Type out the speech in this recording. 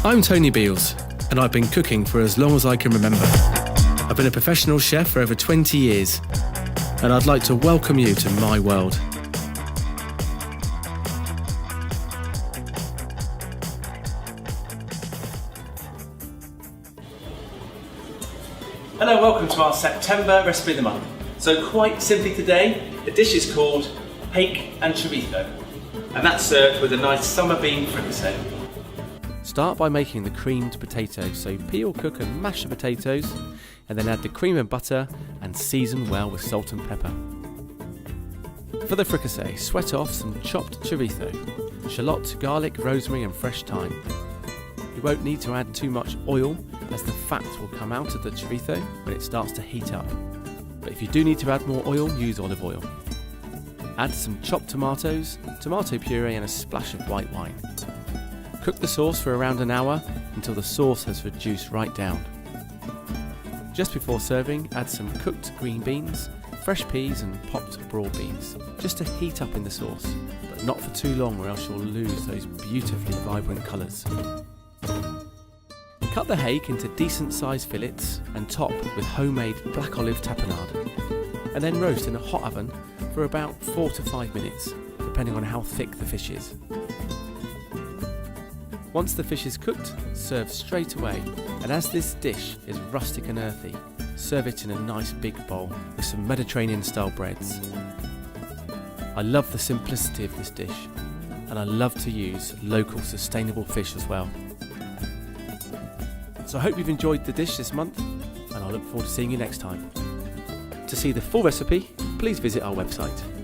I'm Tony Beales, and I've been cooking for as long as I can remember. I've been a professional chef for over 20 years, and I'd like to welcome you to my world. Hello, welcome to our September recipe of the month. So quite simply today, the dish is called Hake and Chorizo, and that's served with a nice summer bean fricassee. Start by making the creamed potatoes, so peel, cook and mash the potatoes, and then add the cream and butter and season well with salt and pepper. For the fricassee, sweat off some chopped chorizo, shallot, garlic, rosemary and fresh thyme. You won't need to add too much oil as the fat will come out of the chorizo when it starts to heat up. But if you do need to add more oil, use olive oil. Add some chopped tomatoes, tomato puree and a splash of white wine. Cook the sauce for around an hour until the sauce has reduced right down. Just before serving, add some cooked green beans, fresh peas and popped broad beans, just to heat up in the sauce, but not for too long or else you'll lose those beautifully vibrant colours. Cut the hake into decent sized fillets and top with homemade black olive tapenade, and then roast in a hot oven for about 4 to 5 minutes, depending on how thick the fish is. Once the fish is cooked, serve straight away, and as this dish is rustic and earthy, serve it in a nice big bowl with some Mediterranean style breads. I love the simplicity of this dish, and I love to use local sustainable fish as well. So I hope you've enjoyed the dish this month, and I look forward to seeing you next time. To see the full recipe, please visit our website.